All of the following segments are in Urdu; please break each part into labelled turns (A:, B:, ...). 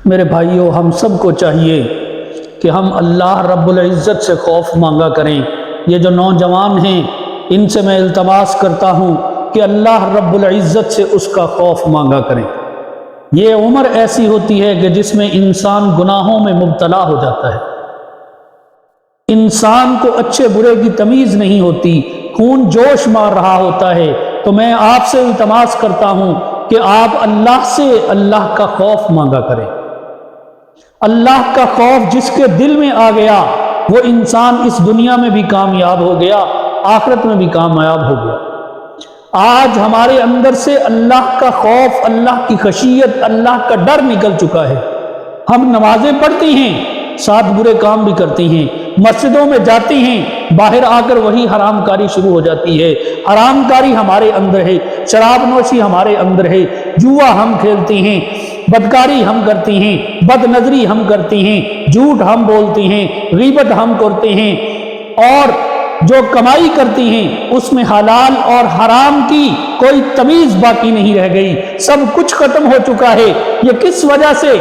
A: میرے بھائیوں، ہم سب کو چاہیے کہ ہم اللہ رب العزت سے خوف مانگا کریں۔ یہ جو نوجوان ہیں ان سے میں التماس کرتا ہوں کہ اللہ رب العزت سے اس کا خوف مانگا کریں۔ یہ عمر ایسی ہوتی ہے کہ جس میں انسان گناہوں میں مبتلا ہو جاتا ہے، انسان کو اچھے برے کی تمیز نہیں ہوتی، خون جوش مار رہا ہوتا ہے۔ تو میں آپ سے التماس کرتا ہوں کہ آپ اللہ سے اللہ کا خوف مانگا کریں۔ اللہ کا خوف جس کے دل میں آ گیا وہ انسان اس دنیا میں بھی کامیاب ہو گیا، آخرت میں بھی کامیاب ہو گیا۔ آج ہمارے اندر سے اللہ کا خوف، اللہ کی خشیت، اللہ کا ڈر نکل چکا ہے۔ ہم نمازیں پڑھتے ہیں، ساتھ برے کام بھی کرتے ہیں، مسجدوں میں جاتے ہیں، باہر آ کر وہی حرام کاری شروع ہو جاتی ہے۔ حرام کاری ہمارے اندر ہے، شراب نوشی ہمارے اندر ہے، جوا ہم کھیلتے ہیں، بدکاری ہم کرتے ہیں، بد نظری ہم کرتے ہیں، جھوٹ ہم بولتے ہیں، غیبت ہم کرتے ہیں، اور جو کمائی کرتے ہیں اس میں حلال اور حرام کی کوئی تمیز باقی نہیں رہ گئی، سب کچھ ختم ہو چکا ہے۔ یہ کس وجہ سے؟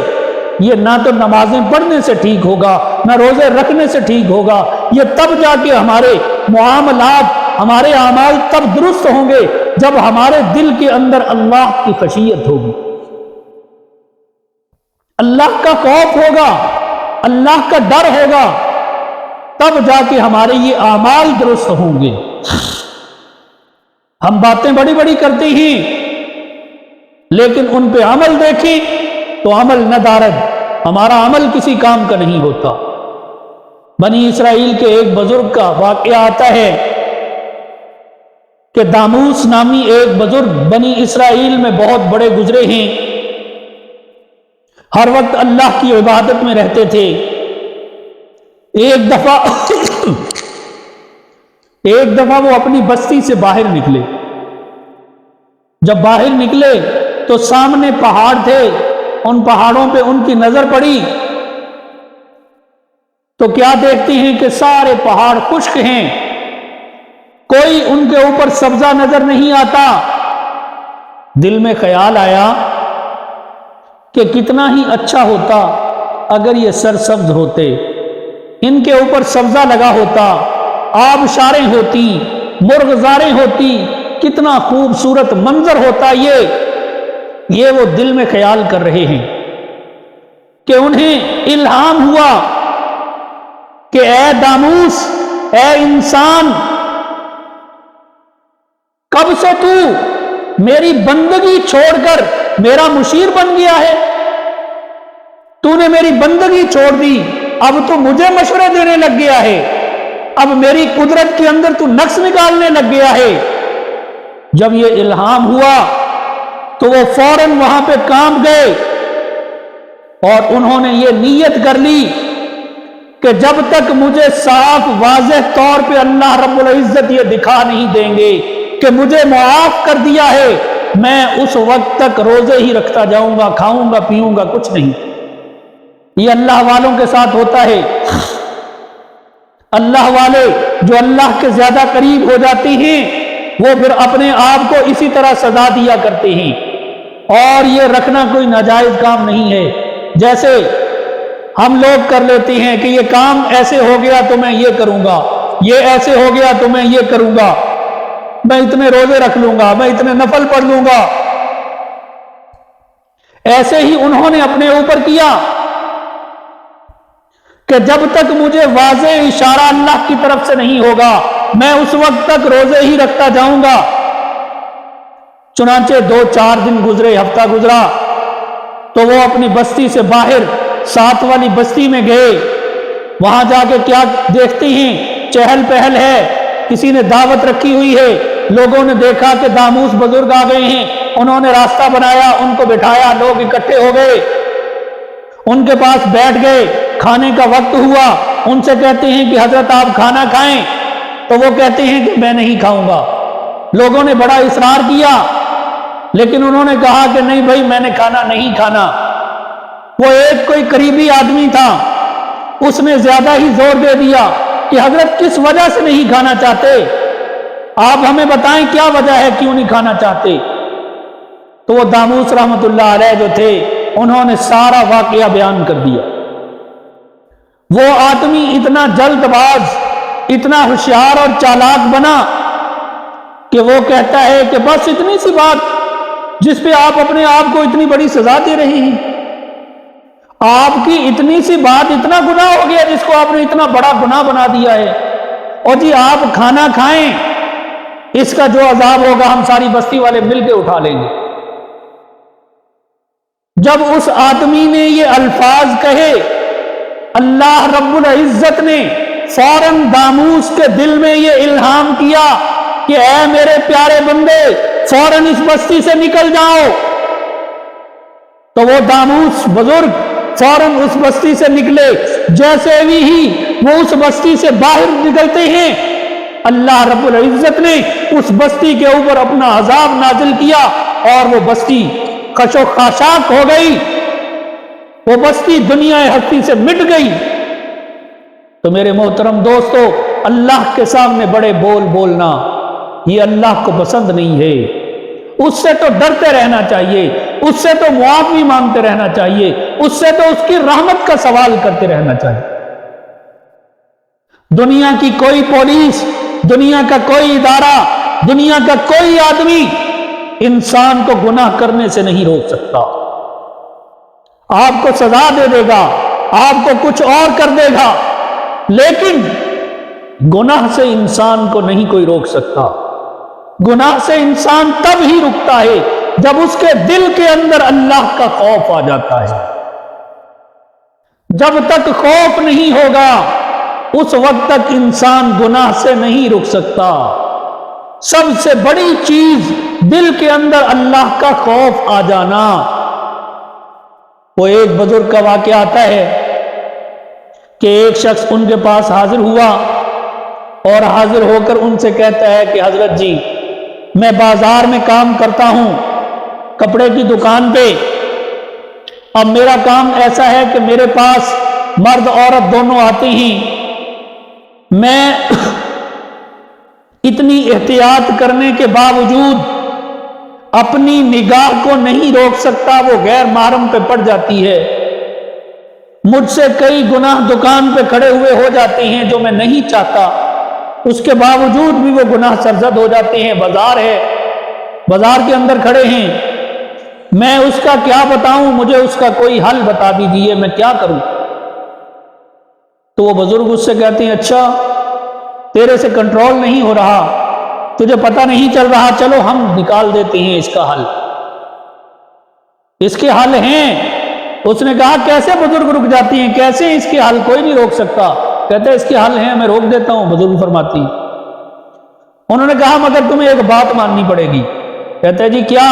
A: یہ نہ تو نمازیں پڑھنے سے ٹھیک ہوگا، نہ روزے رکھنے سے ٹھیک ہوگا، یہ تب جا کے ہمارے معاملات، ہمارے اعمال تب درست ہوں گے جب ہمارے دل کے اندر اللہ کی خشیت ہوگی، اللہ کا خوف ہوگا، اللہ کا ڈر ہوگا، تب جا کے ہمارے یہ اعمال درست ہوں گے۔ ہم باتیں بڑی بڑی کرتے ہیں لیکن ان پہ عمل دیکھیں تو عمل ندارد، ہمارا عمل کسی کام کا نہیں ہوتا۔ بنی اسرائیل کے ایک بزرگ کا واقعہ آتا ہے کہ داموس نامی ایک بزرگ بنی اسرائیل میں بہت بڑے گزرے ہیں، ہر وقت اللہ کی عبادت میں رہتے تھے۔ ایک دفعہ وہ اپنی بستی سے باہر نکلے۔ جب باہر نکلے تو سامنے پہاڑ تھے، ان پہاڑوں پہ ان کی نظر پڑی تو کیا دیکھتے ہیں کہ سارے پہاڑ خشک ہیں، کوئی ان کے اوپر سبزہ نظر نہیں آتا۔ دل میں خیال آیا کہ کتنا ہی اچھا ہوتا اگر یہ سرسبز ہوتے، ان کے اوپر سبزہ لگا ہوتا، آبشاریں ہوتی، مرغزاریں ہوتی، کتنا خوبصورت منظر ہوتا۔ یہ وہ دل میں خیال کر رہے ہیں کہ انہیں الہام ہوا کہ اے داموس، اے انسان، کب سے تو میری بندگی چھوڑ کر میرا مشیر بن گیا ہے؟ تو نے میری بندگی چھوڑ دی، اب تو مجھے مشورے دینے لگ گیا ہے، اب میری قدرت کے اندر تو نقص نکالنے لگ گیا ہے۔ جب یہ الہام ہوا تو وہ فوراً وہاں پہ کام گئے اور انہوں نے یہ نیت کر لی کہ جب تک مجھے صاف واضح طور پہ اللہ رب العزت یہ دکھا نہیں دیں گے کہ مجھے معاف کر دیا ہے، میں اس وقت تک روزے ہی رکھتا جاؤں گا، کھاؤں گا پیوں گا کچھ نہیں۔ یہ اللہ والوں کے ساتھ ہوتا ہے۔ اللہ والے جو اللہ کے زیادہ قریب ہو جاتے ہیں وہ پھر اپنے آپ کو اسی طرح سزا دیا کرتے ہیں، اور یہ رکھنا کوئی ناجائز کام نہیں ہے۔ جیسے ہم لوگ کر لیتے ہیں کہ یہ کام ایسے ہو گیا تو میں یہ کروں گا، یہ ایسے ہو گیا تو میں یہ کروں گا، میں اتنے روزے رکھ لوں گا، میں اتنے نفل پڑھ لوں گا۔ ایسے ہی انہوں نے اپنے اوپر کیا کہ جب تک مجھے واضح اشارہ اللہ کی طرف سے نہیں ہوگا میں اس وقت تک روزے ہی رکھتا جاؤں گا۔ چنانچہ 2-4 دن گزرے، ہفتہ گزرا تو وہ اپنی بستی سے باہر ساتھ والی بستی میں گئے۔ وہاں جا کے کیا دیکھتے ہیں؟ چہل پہل ہے، کسی نے دعوت رکھی ہوئی ہے، لوگوں نے دیکھا کہ داموس بزرگ آ گئے ہیں، انہوں نے راستہ بنایا، ان کو بٹھایا، لوگ اکٹھے ہو گئے، ان کے پاس بیٹھ گئے، کھانے کا وقت ہوا، ان سے کہتے ہیں کہ حضرت آپ کھانا کھائیں، تو وہ کہتے ہیں کہ میں نہیں کھاؤں گا۔ لوگوں نے بڑا اصرار کیا لیکن انہوں نے کہا کہ نہیں بھائی میں نے کھانا نہیں کھانا۔ وہ ایک کوئی قریبی آدمی تھا، اس نے زیادہ ہی زور دے دیا کہ حضرت کس وجہ سے نہیں کھانا چاہتے، آپ ہمیں بتائیں کیا وجہ ہے، کیوں نہیں کھانا چاہتے؟ تو وہ داموس رحمت اللہ علیہ جو تھے انہوں نے سارا واقعہ بیان کر دیا۔ وہ آدمی اتنا جلد باز، اتنا ہوشیار اور چالاک بنا کہ وہ کہتا ہے کہ بس اتنی سی بات جس پہ آپ اپنے آپ کو اتنی بڑی سزا دے رہے ہیں، آپ کی اتنی سی بات اتنا گناہ ہو گیا جس کو آپ نے اتنا بڑا گناہ بنا دیا ہے، اور جی آپ کھانا کھائیں، اس کا جو عذاب ہوگا ہم ساری بستی والے مل کے اٹھا لیں گے۔ جب اس آدمی نے یہ الفاظ کہے، اللہ رب العزت نے فوراً داموس کے دل میں یہ الہام کیا کہ اے میرے پیارے بندے، فوراً اس بستی سے نکل جاؤ۔ تو وہ داموس بزرگ فوراً اس بستی سے نکلے۔ جیسے ہی وہ اس بستی سے باہر نکلتے ہیں، اللہ رب العزت نے اس بستی کے اوپر اپنا عذاب نازل کیا اور وہ بستی خش و خاشاک ہو گئی، وہ بستی دنیا ہستی سے مٹ گئی۔ تو میرے محترم دوستو، اللہ کے سامنے بڑے بول بولنا یہ اللہ کو پسند نہیں ہے۔ اس سے تو ڈرتے رہنا چاہیے، اس سے تو معافی مانگتے رہنا چاہیے، اس سے تو اس کی رحمت کا سوال کرتے رہنا چاہیے۔ دنیا کی کوئی پولیس، دنیا کا کوئی ادارہ، دنیا کا کوئی آدمی انسان کو گناہ کرنے سے نہیں روک سکتا۔ آپ کو سزا دے دے گا، آپ کو کچھ اور کر دے گا، لیکن گناہ سے انسان کو نہیں کوئی روک سکتا۔ گناہ سے انسان تب ہی رکتا ہے جب اس کے دل کے اندر اللہ کا خوف آ جاتا ہے۔ جب تک خوف نہیں ہوگا اس وقت تک انسان گناہ سے نہیں رک سکتا۔ سب سے بڑی چیز دل کے اندر اللہ کا خوف آ جانا۔ وہ ایک بزرگ کا واقعہ آتا ہے کہ ایک شخص ان کے پاس حاضر ہوا اور حاضر ہو کر ان سے کہتا ہے کہ حضرت جی، میں بازار میں کام کرتا ہوں، کپڑے کی دکان پہ۔ اب میرا کام ایسا ہے کہ میرے پاس مرد عورت دونوں آتے ہیں، میں اتنی احتیاط کرنے کے باوجود اپنی نگاہ کو نہیں روک سکتا، وہ غیر محرم پہ پڑ جاتی ہے۔ مجھ سے کئی گناہ دکان پہ کھڑے ہوئے ہو جاتے ہیں جو میں نہیں چاہتا، اس کے باوجود بھی وہ گناہ سرزد ہو جاتے ہیں۔ بازار ہے، بازار کے اندر کھڑے ہیں، میں اس کا کیا بتاؤں، مجھے اس کا کوئی حل بتا دیجئے، میں کیا کروں؟ تو وہ بزرگ اس سے کہتے ہیں، اچھا تیرے سے کنٹرول نہیں ہو رہا، تجھے پتہ نہیں چل رہا، چلو ہم نکال دیتے ہیں اس کا حل۔ اس کے حل ہیں۔ اس نے کہا کیسے بزرگ رک جاتی ہیں، کیسے اس کے حل کوئی نہیں روک سکتا؟ کہتے ہیں اس کے حل ہیں، میں روک دیتا ہوں۔ بزرگ فرماتی، انہوں نے کہا مگر تمہیں ایک بات ماننی پڑے گی۔ کہتے ہیں جی کیا؟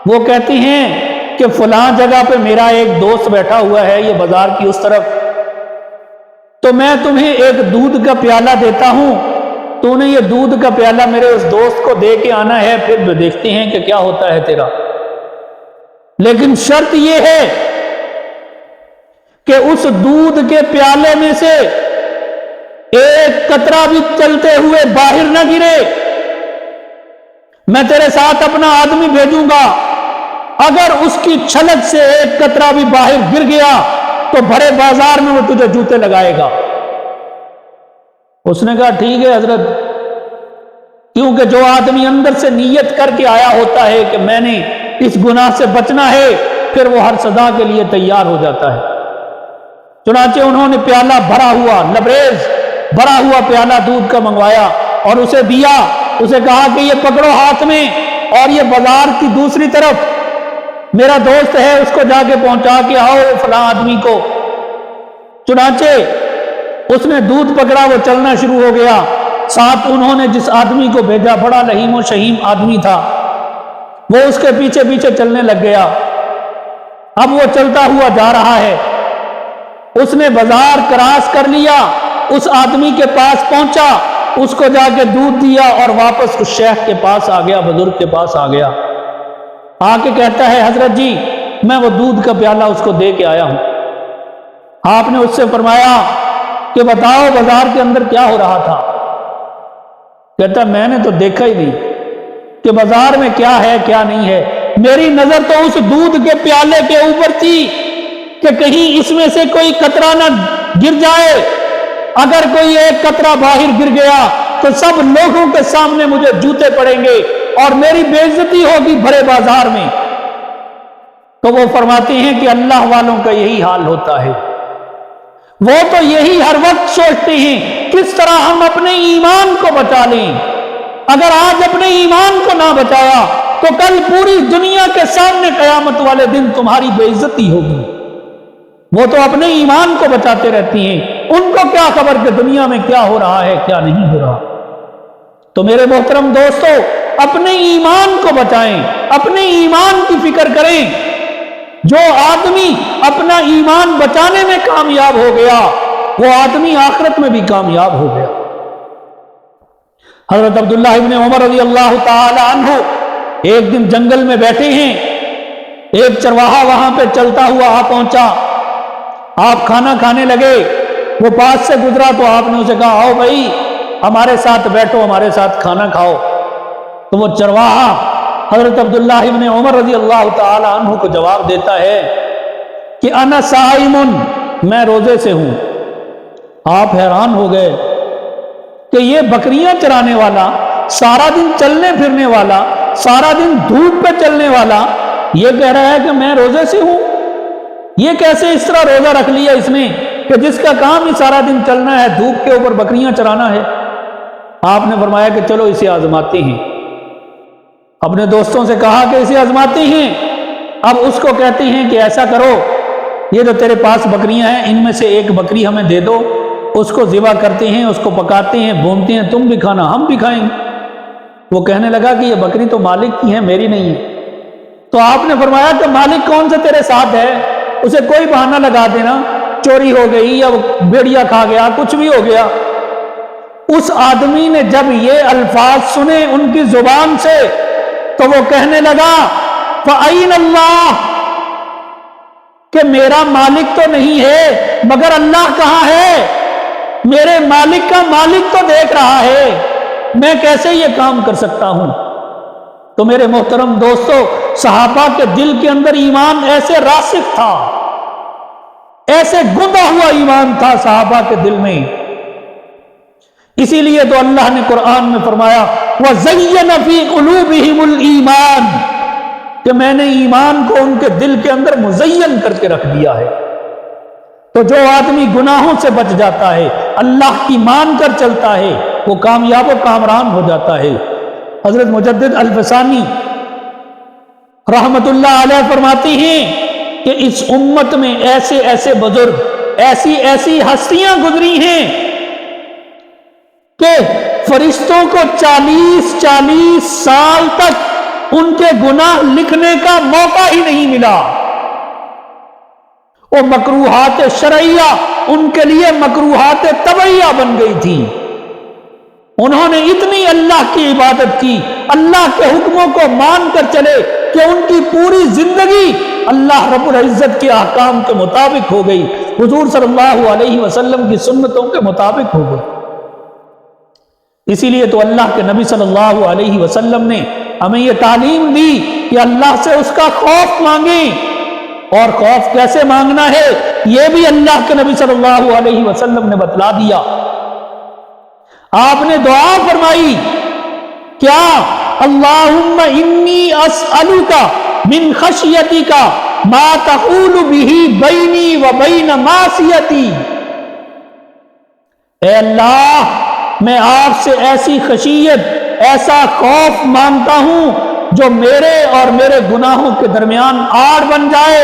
A: وہ کہتی ہیں کہ فلاں جگہ پہ میرا ایک دوست بیٹھا ہوا ہے، یہ بازار کی اس طرف، تو میں تمہیں ایک دودھ کا پیالہ دیتا ہوں، تو نے یہ دودھ کا پیالہ میرے اس دوست کو دے کے آنا ہے، پھر دیکھتے ہیں کہ کیا ہوتا ہے تیرا۔ لیکن شرط یہ ہے کہ اس دودھ کے پیالے میں سے ایک قطرہ بھی چلتے ہوئے باہر نہ گرے۔ میں تیرے ساتھ اپنا آدمی بھیجوں گا، اگر اس کی چھلک سے ایک قطرہ بھی باہر گر گیا تو بھرے بازار میں وہ تجھے جوتے لگائے گا۔ اس نے کہا ٹھیک ہے حضرت، کیونکہ جو آدمی اندر سے نیت کر کے آیا ہوتا ہے کہ میں نے اس گناہ سے بچنا ہے، پھر وہ ہر سزا کے لیے تیار ہو جاتا ہے۔ چنانچہ انہوں نے پیالہ بھرا ہوا، لبریز بھرا ہوا پیالہ دودھ کا منگوایا اور اسے دیا، اسے کہا کہ یہ پکڑو ہاتھ میں، اور یہ بازار کی دوسری طرف میرا دوست ہے، اس کو جا کے پہنچا کے آؤ فلاں آدمی کو۔ چنانچہ اس نے دودھ پکڑا، وہ چلنا شروع ہو گیا۔ ساتھ انہوں نے جس آدمی کو بھیجا بڑا لہیم و شہیم آدمی تھا، وہ اس کے پیچھے پیچھے چلنے لگ گیا۔ اب وہ چلتا ہوا جا رہا ہے، اس نے بازار کراس کر لیا، اس آدمی کے پاس پہنچا، اس کو جا کے دودھ دیا اور واپس اس شیخ کے پاس آ گیا، بزرگ کے پاس آ گیا۔ آ کے کہتا ہے حضرت جی میں وہ دودھ کا پیالہ اس کو دے کے آیا ہوں۔ آپ نے اس سے فرمایا کہ بتاؤ بازار کے اندر کیا ہو رہا تھا؟ کہتا میں نے تو دیکھا ہی نہیں کہ بازار میں کیا ہے کیا نہیں ہے، میری نظر تو اس دودھ کے پیالے کے اوپر تھی کہ کہیں اس میں سے کوئی قطرہ نہ گر جائے، اگر کوئی ایک قطرہ باہر گر گیا تو سب لوگوں کے سامنے مجھے جوتے پڑیں گے اور میری بے عزتی ہوگی بھرے بازار میں۔ تو وہ فرماتے ہیں کہ اللہ والوں کا یہی حال ہوتا ہے، وہ تو یہی ہر وقت سوچتے ہیں کس طرح ہم اپنے ایمان کو بچا لیں۔ اگر آج اپنے ایمان کو نہ بچایا تو کل پوری دنیا کے سامنے قیامت والے دن تمہاری بے عزتی ہوگی۔ وہ تو اپنے ایمان کو بچاتے رہتی ہیں، ان کو کیا خبر کہ دنیا میں کیا ہو رہا ہے کیا نہیں ہو رہا۔ تو میرے محترم دوستو، اپنے ایمان کو بچائیں، اپنے ایمان کی فکر کریں۔ جو آدمی اپنا ایمان بچانے میں کامیاب ہو گیا وہ آدمی آخرت میں بھی کامیاب ہو گیا۔ حضرت عبداللہ ابن عمر رضی اللہ تعالی عنہ ایک دن جنگل میں بیٹھے ہیں، ایک چرواہا وہاں پہ چلتا ہوا آ پہنچا، آپ کھانا کھانے لگے، وہ پاس سے گزرا تو آپ نے اسے کہا آؤ بھائی ہمارے ساتھ بیٹھو، ہمارے ساتھ کھانا کھاؤ۔ تو وہ چرواہا حضرت عبداللہ ابن عمر رضی اللہ تعالی عنہ کو جواب دیتا ہے کہ انا صائم، میں روزے سے ہوں۔ آپ حیران ہو گئے کہ یہ بکریاں چرانے والا، سارا دن چلنے پھرنے والا، سارا دن دھوپ پہ چلنے والا، یہ کہہ رہا ہے کہ میں روزے سے ہوں۔ یہ کیسے اس طرح روزہ رکھ لیا اس نے کہ جس کا کام ہی سارا دن چلنا ہے، دھوپ کے اوپر بکریاں چرانا ہے؟ آپ نے فرمایا کہ چلو اسے آزماتے ہیں۔ اپنے دوستوں سے کہا کہ اسے آزماتے ہیں۔ اب اس کو کہتے ہیں کہ ایسا کرو، یہ جو تیرے پاس بکریاں ہیں ان میں سے ایک بکری ہمیں دے دو، اس کو ذبح کرتے ہیں، اس کو پکاتے ہیں، بھونتے ہیں، تم بھی کھانا ہم بھی کھائیں گے۔ وہ کہنے لگا کہ یہ بکری تو مالک کی ہے، میری نہیں ہے۔ تو آپ نے فرمایا کہ مالک کون سے تیرے ساتھ ہے، اسے کوئی بہانہ لگا دینا، چوری ہو گئی یا بھیڑیا کھا گیا، کچھ بھی ہو گیا۔ اس آدمی نے جب یہ الفاظ سنے ان کی زبان سے تو وہ کہنے لگا فَأَيْنَ اللَّهُ، کہ میرا مالک تو نہیں ہے مگر اللہ کہاں ہے؟ میرے مالک کا مالک تو دیکھ رہا ہے، میں کیسے یہ کام کر سکتا ہوں؟ تو میرے محترم دوستو، صحابہ کے دل کے اندر ایمان ایسے راسخ تھا، ایسے گندا ہوا ایمان تھا صحابہ کے دل میں۔ اسی لیے تو اللہ نے قرآن میں فرمایا وَزَيَّنَ فِي قُلُوبِهِمُ الْإِيمَانِ، کہ میں نے ایمان کو ان کے دل کے اندر مزین کر کے رکھ دیا ہے۔ تو جو آدمی گناہوں سے بچ جاتا ہے، اللہ کی مان کر چلتا ہے، وہ کامیاب و کامران ہو جاتا ہے۔ حضرت مجدد الفسانی رحمت اللہ علیہ فرماتے ہیں کہ اس امت میں ایسے ایسے بزرگ، ایسی ایسی ہستیاں گزری ہیں کہ فرشتوں کو 40 سال تک ان کے گناہ لکھنے کا موقع ہی نہیں ملا۔ وہ مکروہات شرعیہ ان کے لیے مکروہات طبعیہ بن گئی تھی۔ انہوں نے اتنی اللہ کی عبادت کی، اللہ کے حکموں کو مان کر چلے کہ ان کی پوری زندگی اللہ رب العزت کے احکام کے مطابق ہو گئی، حضور صلی اللہ علیہ وسلم کی سنتوں کے مطابق ہو گئی۔ اسی لیے تو اللہ کے نبی صلی اللہ علیہ وسلم نے ہمیں یہ تعلیم دی کہ اللہ سے اس کا خوف مانگیں، اور خوف کیسے مانگنا ہے یہ بھی اللہ کے نبی صلی اللہ علیہ وسلم نے بتلا دیا۔ آپ نے دعا فرمائی کیا؟ اللہم انی اسألک من خشیتک ما تحول بہ بینی و بین معصیتی، اے اللہ میں آپ سے ایسی خشیت، ایسا خوف مانگتا ہوں جو میرے اور میرے گناہوں کے درمیان آڑ بن جائے۔